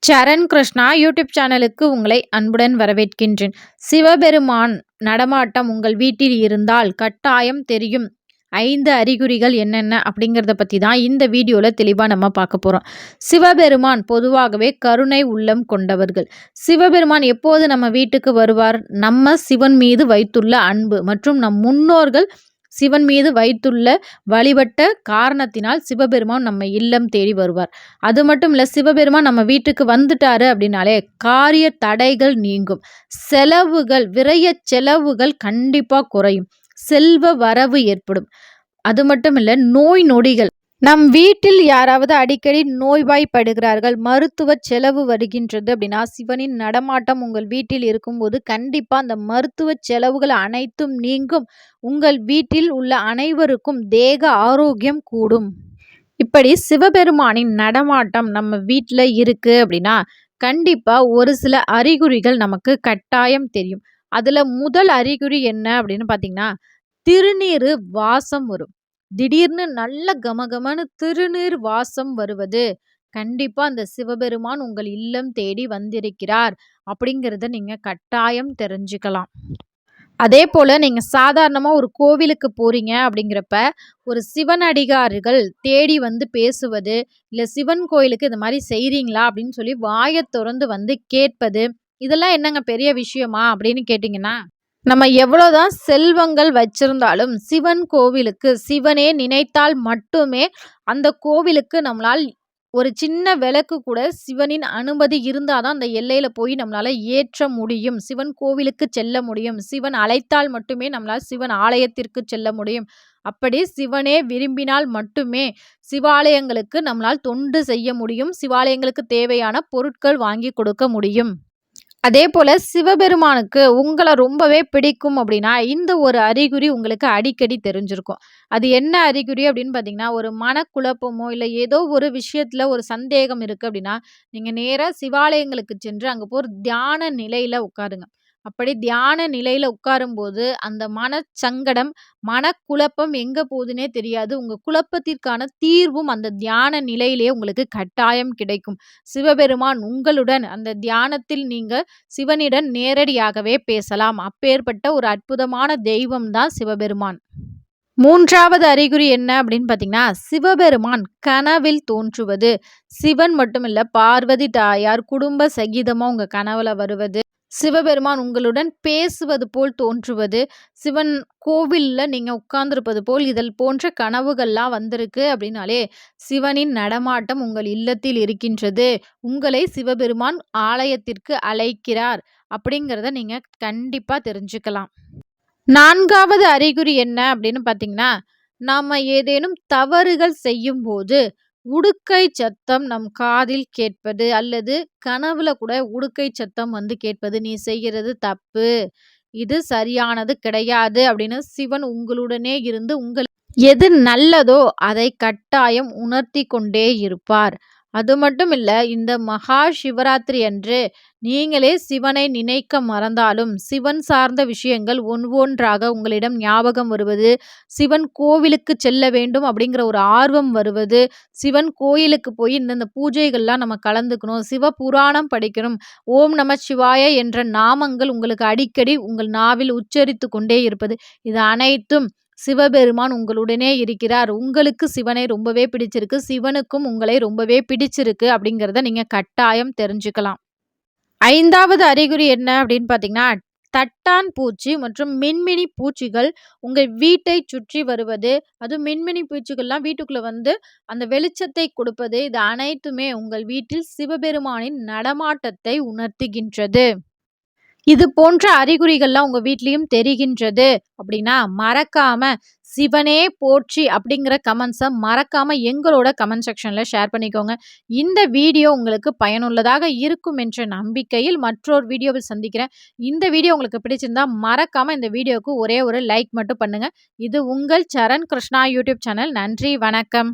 சரண் Krishna YouTube சேனலுக்கு உங்களை அன்புடன் வரவேற்கின்றேன். சிவபெருமான் நடமாட்டம் உங்கள் வீட்டில் இருந்தால் கட்டாயம் தெரியும் 5 அறிகுறிகள் என்னென்ன அப்படிங்கிறத பற்றி தான் இந்த வீடியோவில் தெளிவாக நம்ம பார்க்க போகிறோம். சிவபெருமான் பொதுவாகவே கருணை உள்ளம் கொண்டவர்கள். சிவபெருமான் எப்போது நம்ம வீட்டுக்கு வருவார்? நம்ம சிவன் மீது வைத்துள்ள அன்பு மற்றும் நம் முன்னோர்கள் சிவன் மீது வைத்துள்ள வழிபட்ட காரணத்தினால் சிவபெருமான் நம்ம இல்லம் தேடி வருவார். அது மட்டும் இல்லை, சிவபெருமான் நம்ம வீட்டுக்கு வந்துட்டாரு அப்படின்னாலே காரிய தடைகள் நீங்கும், விரய செலவுகள் கண்டிப்பாக குறையும், செல்வ வரவு ஏற்படும். அது மட்டும் இல்லை, நோய் நொடிகள், நம் வீட்டில் யாராவது அடிக்கடி நோய்வாய்ப்படுகிறார்கள், மருத்துவ செலவு வருகின்றது அப்படின்னா சிவனின் நடமாட்டம் உங்கள் வீட்டில் இருக்கும்போது கண்டிப்பாக அந்த மருத்துவ செலவுகள் அனைத்தும் நீங்கும். உங்கள் வீட்டில் உள்ள அனைவருக்கும் தேக ஆரோக்கியம் கூடும். இப்படி சிவபெருமானின் நடமாட்டம் நம்ம வீட்டில் இருக்கு அப்படின்னா கண்டிப்பாக ஒரு சில அறிகுறிகள் நமக்கு கட்டாயம் தெரியும். அதில் முதல் அறிகுறி என்ன அப்படின்னு பார்த்தீங்கன்னா, திருநீரு வாசம் வரும். திடீர்னு நல்ல கமகமன்னு திருநீர் வாசம் வருவது கண்டிப்பா அந்த சிவபெருமான் உங்கள் இல்லம் தேடி வந்திருக்கிறார் அப்படிங்கிறத நீங்க கட்டாயம் தெரிஞ்சுக்கலாம். அதே போல நீங்க சாதாரணமா ஒரு கோவிலுக்கு போறீங்க அப்படிங்கிறப்ப ஒரு சிவனடிகார்கள் தேடி வந்து பேசுவது, இல்ல சிவன் கோயிலுக்கு இந்த மாதிரி செய்றீங்களா அப்படின்னு சொல்லி வாயை திறந்து வந்து கேட்பது, இதெல்லாம் என்னங்க பெரிய விஷயமா அப்படின்னு கேட்டிங்கன்னா, நம்ம எவ்வளோதான் செல்வங்கள் வச்சிருந்தாலும் சிவன் கோவிலுக்கு சிவனே நினைத்தால் மட்டுமே அந்த கோவிலுக்கு நம்மளால் ஒரு சின்ன விளக்கு கூட சிவனின் அனுமதி இருந்தால் தான் அந்த எல்லையில் போய் நம்மளால் ஏற்ற முடியும். சிவன் கோவிலுக்கு செல்ல முடியும். சிவன் அழைத்தால் மட்டுமே நம்மளால் சிவன் ஆலயத்திற்கு செல்ல முடியும். அப்படி சிவனே விரும்பினால் மட்டுமே சிவாலயங்களுக்கு நம்மளால் தொண்டு செய்ய முடியும். சிவாலயங்களுக்கு தேவையான பொருட்கள் வாங்கி கொடுக்க முடியும். அதே போல சிவபெருமானுக்கு உங்கள ரொம்பவே பிடிக்கும் அப்படின்னா, இந்த ஒரு அறிகுறி உங்களுக்கு அடிக்கடி தெரிஞ்சிருக்கும். அது என்ன அறிகுறி அப்படின்னு பார்த்தீங்கன்னா, ஒரு மனக்குழப்பமோ, இல்ல ஏதோ ஒரு விஷயத்துல ஒரு சந்தேகம் இருக்கு அப்படின்னா, நீங்க நேரா சிவாலயங்களுக்கு சென்று அங்க போய் ஒரு தியான நிலையில உட்காருங்க. அப்படி தியான நிலையில உட்காரும்போது, அந்த மனச்சங்கடம், மனக்குழப்பம் எங்க போகுதுன்னே தெரியாது. உங்க குழப்பத்திற்கான தீர்வும் அந்த தியான நிலையிலேயே உங்களுக்கு கட்டாயம் கிடைக்கும். சிவபெருமான் உங்களுடன் அந்த தியானத்தில் நீங்க சிவனிடம் நேரடியாகவே பேசலாம். அப்பேற்பட்ட ஒரு அற்புதமான தெய்வம் தான் சிவபெருமான். 3வது அறிகுறி என்ன அப்படின்னு பார்த்தீங்கன்னா, சிவபெருமான் கனவில் தோன்றுவது. சிவன் மட்டுமில்ல, பார்வதி தாயார் குடும்ப சகிதமா உங்க கனவுல வருவது, சிவபெருமான் உங்களுடன் பேசுவது போல் தோன்றுவது, சிவன் கோவில்ல நீங்க உட்கார்ந்திருப்பது போல் இதழ் போன்ற கனவுகள்லாம் வந்திருக்கு அப்படின்னாலே சிவனின் நடமாட்டம் உங்கள் இல்லத்தில் இருக்கின்றது. உங்களை சிவபெருமான் ஆலயத்திற்கு அழைக்கிறார் அப்படிங்கிறத நீங்க கண்டிப்பா தெரிஞ்சுக்கலாம். 4வது அறிகுறி என்ன அப்படின்னு பார்த்தீங்கன்னா, நாம ஏதேனும் தவறுகள் செய்யும்போது உடுக்கை சத்தம் நம் காதில் கேட்பது, அல்லது கனவுல கூட உடுக்கை சத்தம் வந்து கேட்பது. நீ செய்கிறது தப்பு, இது சரியானது கிடையாது அப்படின்னு சிவன் உங்களுடனே இருந்து எது நல்லதோ அதை கட்டாயம் உணர்த்தி கொண்டே இருப்பார். அது மட்டும் இல்ல, இந்த மகா சிவராத்திரி அன்று நீங்களே சிவனை நினைக்க மறந்தாலும் சிவன் சார்ந்த விஷயங்கள் ஒவ்வொன்றாக உங்களிடம் ஞாபகம் வருவது, சிவன் கோவிலுக்கு செல்ல வேண்டும் அப்படிங்கிற ஒரு ஆர்வம் வருவது, சிவன் கோயிலுக்கு போய் இந்தந்த பூஜைகள்லாம் நம்ம கலந்துக்கணும், சிவ புராணம் படிக்கணும், ஓம் நம சிவாய என்ற நாமங்கள் உங்களுக்கு அடிக்கடி உங்கள் நாவில் உச்சரித்து கொண்டே இருப்பது, இது அனைத்தும் சிவபெருமான் உங்களுடனே இருக்கிறார். உங்களுக்கு சிவனை ரொம்பவே பிடிச்சிருக்கு, சிவனுக்கும் உங்களை ரொம்பவே பிடிச்சிருக்கு அப்படிங்கிறத நீங்க கட்டாயம் தெரிஞ்சுக்கலாம். 5வது அறிகுறி என்ன அப்படின்னு பார்த்தீங்கன்னா, தட்டான் பூச்சி மற்றும் மின்மினி பூச்சிகள் உங்கள் வீட்டை சுற்றி வருவது. அதுவும் மின்மினி பூச்சிகள்லாம் வீட்டுக்குள்ள வந்து அந்த வெளிச்சத்தை கொடுப்பது, இது அனைத்துமே உங்கள் வீட்டில் சிவபெருமானின் நடமாட்டத்தை உணர்த்துகின்றது. இது போன்ற அறிகுறிகள்லாம் உங்க வீட்லயும் தெரிகின்றது அப்படின்னா மறக்காம சிவனே போற்றி அப்படிங்கிற கமெண்ட்ஸை மறக்காம எங்களோட கமெண்ட் செக்ஷன்ல ஷேர் பண்ணிக்கோங்க. இந்த வீடியோ உங்களுக்கு பயனுள்ளதாக இருக்கும் என்ற நம்பிக்கையில் மற்றொரு வீடியோவில் சந்திக்கிறேன். இந்த வீடியோ உங்களுக்கு பிடிச்சிருந்தா மறக்காம இந்த வீடியோவுக்கு ஒரே ஒரு லைக் மட்டும் பண்ணுங்க. இது உங்கள் சரண் கிருஷ்ணா யூடியூப் சேனல். நன்றி, வணக்கம்.